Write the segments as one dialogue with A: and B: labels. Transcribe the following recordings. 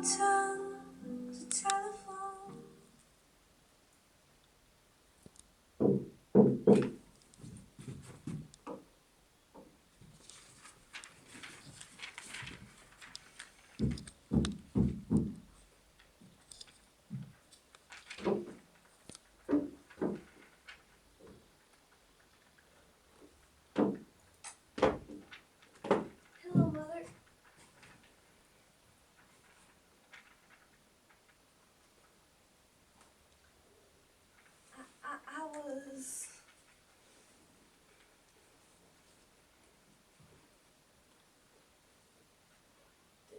A: turn the telephone. Hello, Mother. I was...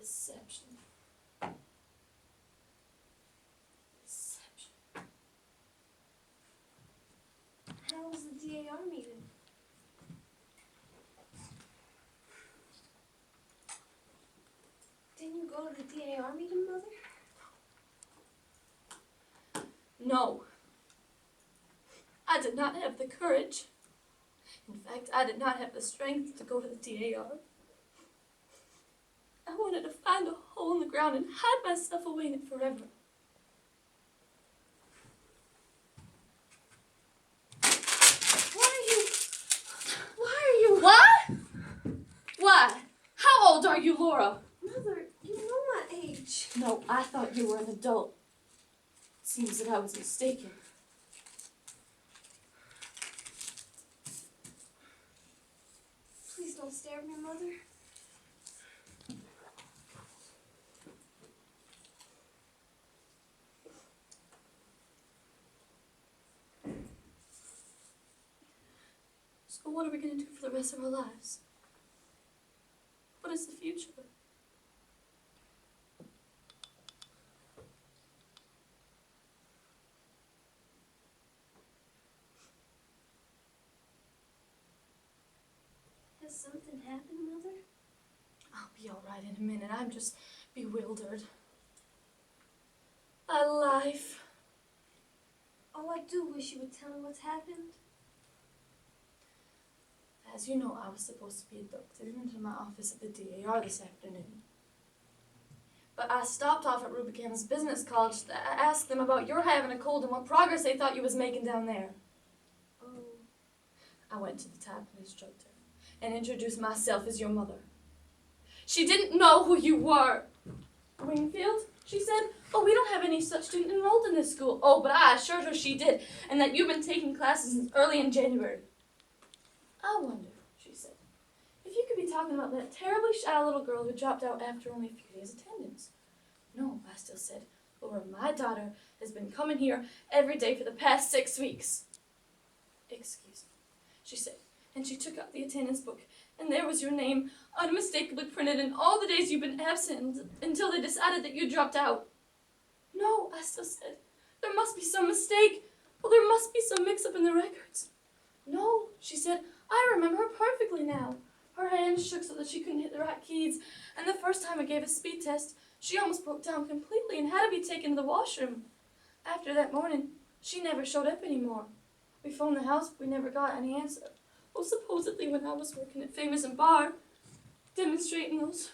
A: Deception. Deception. How was the DAR meeting? Didn't you go to the DAR meeting, Mother?
B: No. I did not have the courage. In fact, I did not have the strength to go to the DAR. I wanted to find a hole in the ground and hide myself away in it forever. What? Why? How old are you, Laura?
A: Mother, you know my age.
B: No, I thought you were an adult. It seems that I was mistaken.
A: Please don't stare at me, Mother.
B: So what are we going to do for the rest of our lives? What is the future?
A: Has something happened, Mother?
B: I'll be all right in a minute. I'm just bewildered. My life.
A: Oh, I do wish you would tell me what's happened.
B: As you know, I was supposed to be inducted into my office at the DAR this afternoon. But I stopped off at Rubicam's Business College to ask them about your having a cold and what progress they thought you was making down there.
A: Oh.
B: I went to the typing instructor and introduced myself as your mother. She didn't know who you were. Wingfield? She said, oh, we don't have any such student enrolled in this school. Oh, but I assured her she did, and that you've been taking classes since early in January. I wonder, she said, if you could be talking about that terribly shy little girl who dropped out after only a few days' attendance. No, I still said, Laura, my daughter has been coming here every day for the past 6 weeks. Excuse me, she said, and she took out the attendance book, and there was your name unmistakably printed in all the days you've been absent until they decided that you dropped out. No, I still said, there must be some mistake. Well, there must be some mix-up in the records. No, she said, I remember her perfectly now. Her hands shook so that she couldn't hit the right keys, and the first time I gave a speed test, she almost broke down completely and had to be taken to the washroom. After that morning, she never showed up anymore. We phoned the house, but we never got any answer. Well, supposedly when I was working at Famous and Bar, demonstrating those,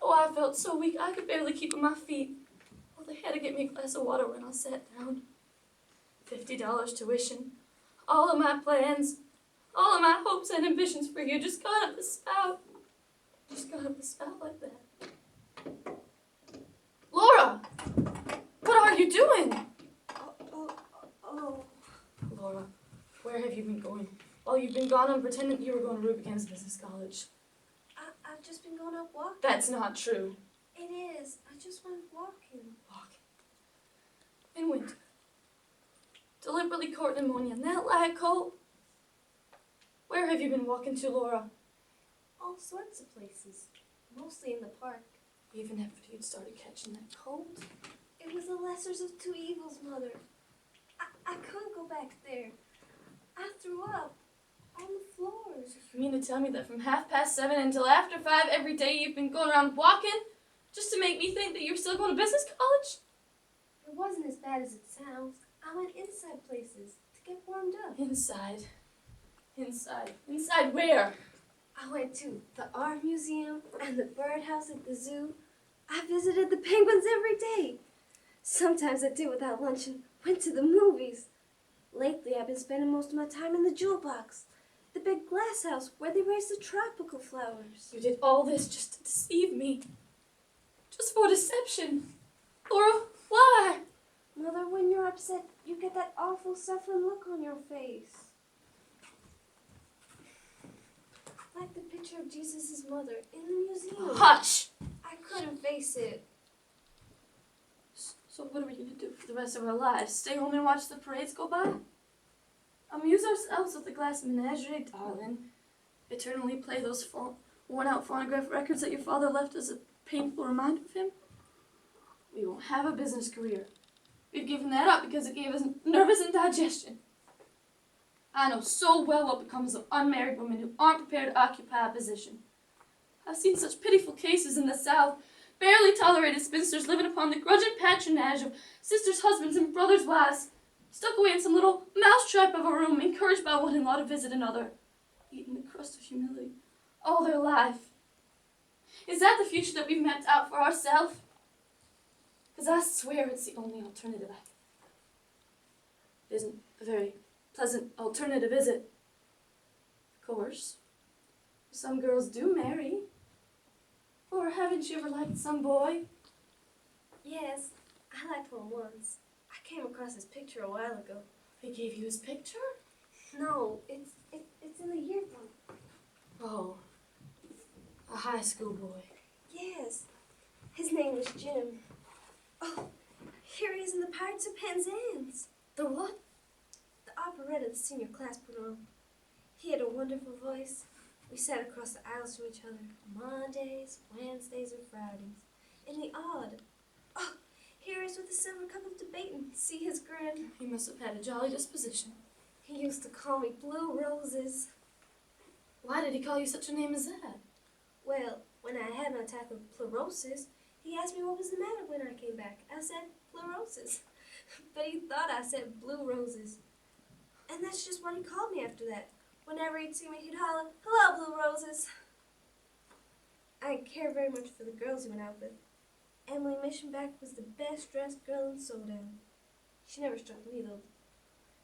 B: I felt so weak I could barely keep on my feet. Well, they had to get me a glass of water when I sat down. $50 tuition. All of my plans, all of my hopes and ambitions for you just gone up the spout. Just gone up the spout like that. Laura! What are you doing?
A: Oh.
B: Laura, where have you been going? While you've been gone and pretending you were going to Rubicam's Business College.
A: I've just been going out walking.
B: That's not true.
A: It is. I just went walking.
B: Walking. In winter. Deliberately caught pneumonia in that light cold. Where have you been walking to, Laura?
A: All sorts of places. Mostly in the park.
B: Even after you'd started catching that cold?
A: It was the lessers of two evils, Mother. I couldn't go back there. I threw up on the floors.
B: You mean to tell me that from 7:30 until after 5 every day you've been going around walking? Just to make me think that you're still going to business college?
A: It wasn't as bad as it sounds. I went inside places to get warmed up.
B: Inside? Inside where?
A: I went to the art museum and the birdhouse at the zoo. I visited the penguins every day. Sometimes I did without lunch and went to the movies. Lately, I've been spending most of my time in the jewel box, the big glass house where they raise the tropical flowers.
B: You did all this just to deceive me. Just for deception. Laura, why?
A: Mother, when you're upset, you get that awful suffering look on your face. Like the picture of Jesus' mother in the museum.
B: Hush!
A: I couldn't face it.
B: So what are we going to do for the rest of our lives? Stay home and watch the parades go by? Amuse ourselves with the Glass Menagerie, darling. Eternally play those worn-out phonograph records that your father left as a painful reminder of him? We won't have a business career. We've given that up because it gave us nervous indigestion. I know so well what becomes of unmarried women who aren't prepared to occupy a position. I've seen such pitiful cases in the South, barely tolerated spinsters living upon the grudging patronage of sisters' husbands and brothers' wives, stuck away in some little mousetrap of a room, encouraged by one-in-law to visit another, eating the crust of humility all their life. Is that the future that we've mapped out for ourselves? Because I swear it's the only alternative I can. It isn't a very pleasant alternative, is it? Of course. Some girls do marry. Or haven't you ever liked some boy?
A: Yes, I liked one once. I came across his picture a while ago.
B: They gave you his picture?
A: No, it's in the yearbook.
B: Oh, a high school boy.
A: Yes, his name was Jim. Oh, here he is in the Pirates of Penzance.
B: The what?
A: The operetta the senior class put on. He had a wonderful voice. We sat across the aisles from each other Mondays, Wednesdays, and Fridays. In the odd. Oh, here he is with a silver cup of debating. See his grin.
B: He must have had a jolly disposition.
A: He used to call me Blue Roses.
B: Why did he call you such a name as that?
A: Well, when I had my attack of pleurosis, he asked me what was the matter when I came back. I said pleurosis. But he thought I said Blue Roses. And that's just what he called me after that. Whenever he'd see me, he'd holler, "Hello, Blue Roses." I didn't care very much for the girls he went out with. Emily Missionback was the best dressed girl in Sodown. She never struck me, though,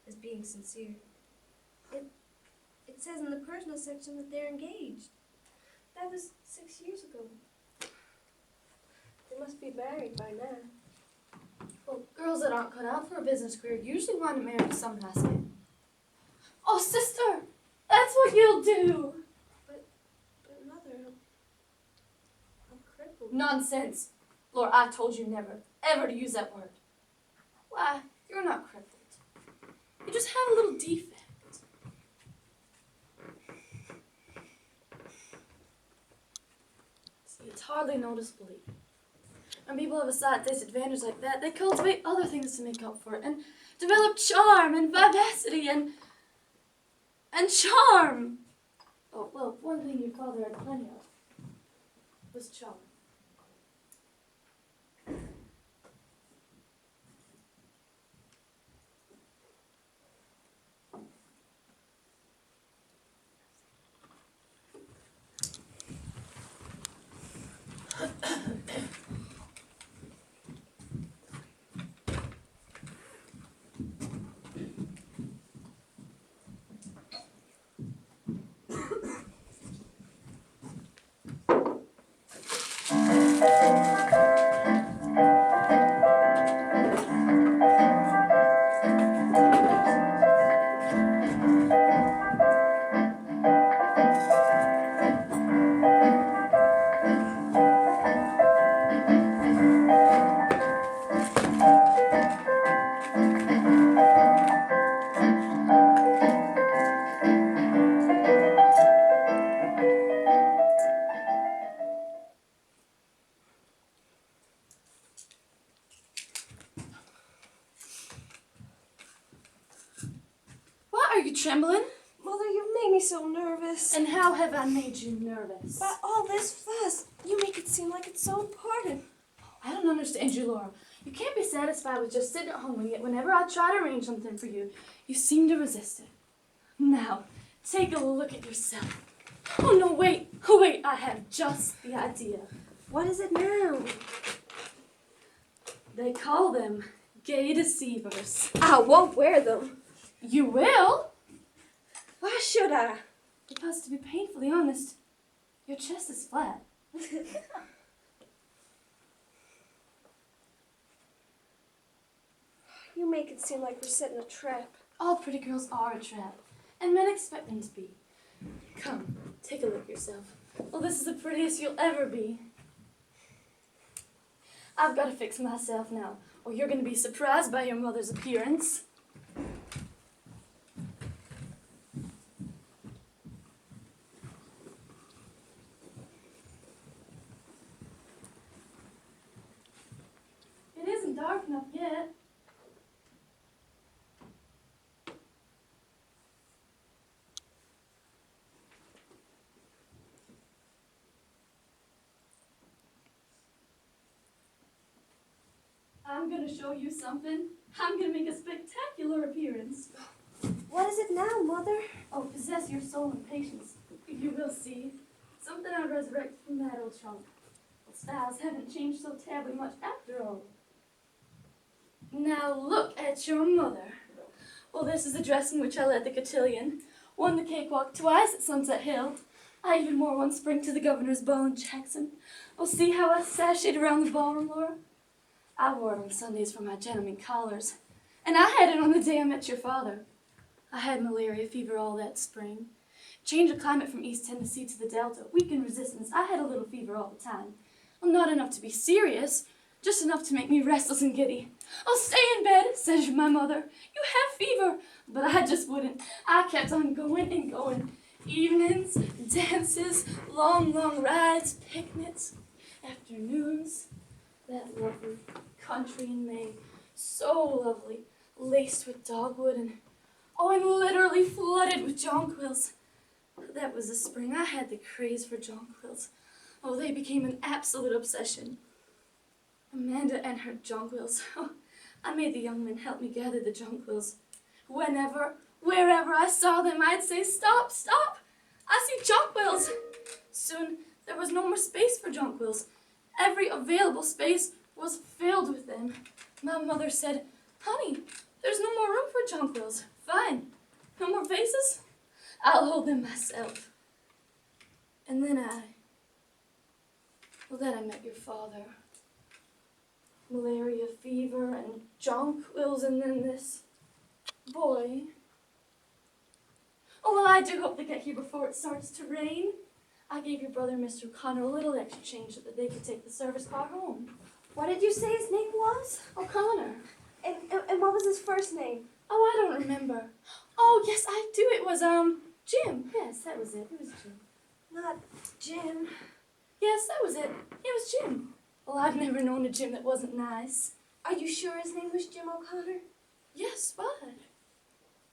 A: as being sincere. It says in the personal section that they're engaged. That was 6 years ago. They must be married by now.
B: Well, girls that aren't cut out for a business career usually want to marry some nice man. Oh, sister! That's what you'll do!
A: But Mother, I'm crippled.
B: Nonsense! Laura, I told you never, ever to use that word. Why, you're not crippled. You just have a little defect. See, it's hardly noticeable. When people have a slight disadvantage like that, they cultivate other things to make up for it and develop charm and vivacity and charm. Oh, well, one thing your father had plenty of was charm. Why are you trembling?
A: Mother, you've made me so nervous.
B: And how have I made you nervous?
A: By all this fuss, you make it seem like it's so important.
B: I don't understand you, Laura. You can't be satisfied with just sitting at home, and yet whenever I try to arrange something for you, you seem to resist it. Now, take a look at yourself. Oh, no, wait. Oh, wait, I have just the idea.
A: What is it now?
B: They call them gay deceivers.
A: I won't wear them.
B: You will?
A: Why should I?
B: Because, to be painfully honest, your chest is flat.
A: You make it seem like we're setting a trap.
B: All pretty girls are a trap, and men expect them to be. Come, take a look yourself. Well, this is the prettiest you'll ever be. I've got to fix myself now, or you're going to be surprised by your mother's appearance. It isn't dark enough yet. I'm going to show you something. I'm going to make a spectacular appearance.
A: What is it now, Mother?
B: Oh, possess your soul and patience. You will see. Something I resurrected from that old trunk. Well, styles haven't changed so terribly much after all. Now look at your mother. Well, this is the dress in which I led the cotillion. Won the cakewalk twice at Sunset Hill. I even wore one spring to the governor's ball in Jackson. Oh, see how I sashayed around the ballroom, Laura? I wore it on Sundays for my gentlemen callers. And I had it on the day I met your father. I had malaria fever all that spring. Change of climate from East Tennessee to the Delta. Weakened resistance. I had a little fever all the time. Well, not enough to be serious. Just enough to make me restless and giddy. Oh, stay in bed, says my mother. You have fever. But I just wouldn't. I kept on going and going. Evenings, dances, long, long rides, picnics, afternoons. That lovely country in May. So lovely. Laced with dogwood and literally flooded with jonquils. That was the spring. I had the craze for jonquils. Oh, they became an absolute obsession. Amanda and her jonquils. Oh, I made the young men help me gather the jonquils. Whenever, wherever I saw them, I'd say, "Stop, stop! I see jonquils!" Soon, there was no more space for jonquils. Every available space was filled with them. My mother said, "Honey, there's no more room for jonquils." Fine. No more vases? I'll hold them myself. And then I met your father. Malaria fever and jonquils, and then this boy. Oh, well, I do hope they get here before it starts to rain. I gave your brother, Mr. O'Connor, a little extra change so that they could take the service car home.
A: What did you say his name was?
B: O'Connor.
A: And what was his first name?
B: Oh, I don't remember. Oh, yes, I do. It was, Jim. Yes, that was it. It was Jim.
A: Not Jim.
B: Yes, that was it. It was Jim. Well, I've never known a Jim that wasn't nice.
A: Are you sure his name was Jim O'Connor?
B: Yes, what?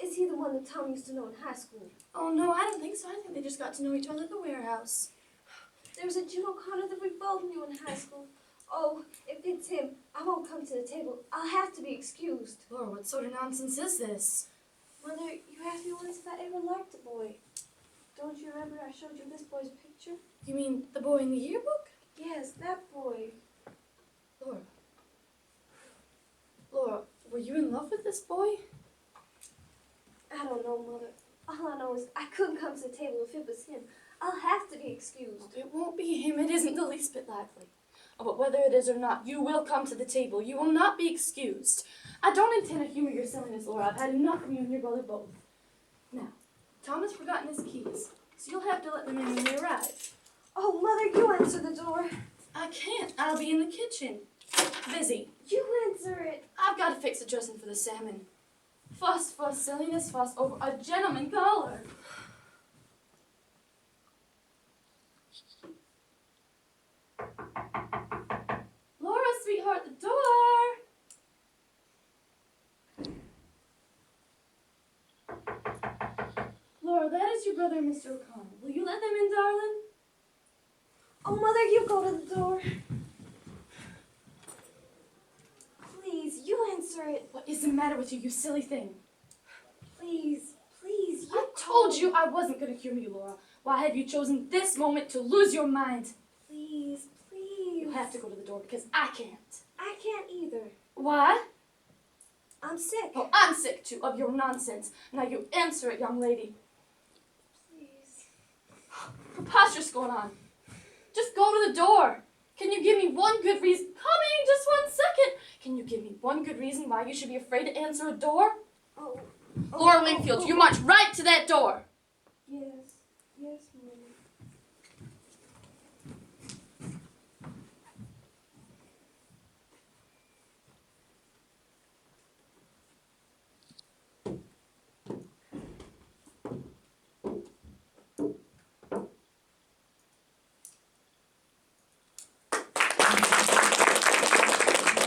A: Is he the one that Tom used to know in high school?
B: Oh, no, I don't think so. I think they just got to know each other at the warehouse.
A: There was a Jim O'Connor that we both knew in high school. Oh, if it's him, I won't come to the table. I'll have to be excused.
B: Laura, what sort of nonsense is this?
A: Mother, you asked me once if I ever liked a boy. Don't you remember I showed you this boy's picture?
B: You mean the boy in the yearbook?
A: Yes, that boy.
B: Laura, were you in love with this boy?
A: I don't know, Mother. All I know is I couldn't come to the table if it was him. I'll have to be excused.
B: It won't be him. It isn't the least bit likely. Oh, but whether it is or not, you will come to the table. You will not be excused. I don't intend to humor your silliness, Laura. I've had enough from you and your brother both. Now, Tom has forgotten his keys, so you'll have to let them in when they arrive.
A: Oh, Mother, you answer the door.
B: I can't. I'll be in the kitchen. Busy.
A: You answer it.
B: I've got to fix the dressing for the salmon. Fuss, fuss, silliness, fuss over a gentleman caller. Laura, sweetheart, the door. Laura, that is your brother, Mr. O'Connor. Will you let them in, darling?
A: Oh, Mother, you go to the door. Please, you answer it.
B: What is the matter with you, you silly thing?
A: Please, please, you
B: I told you I wasn't going to humor you, Laura. Why have you chosen this moment to lose your mind?
A: Please, please.
B: have to go to the door because I can't.
A: I can't either.
B: Why?
A: I'm sick.
B: Well, I'm sick too of your nonsense. Now you answer it, young lady.
A: Please.
B: Preposterous going on. Just go to the door. Can you give me one good reason? Coming, just 1 second. Can you give me one good reason why you should be afraid to answer a door?
A: Oh.
B: Laura Wingfield, you march right to that door.
A: Yes. Yes, Mom.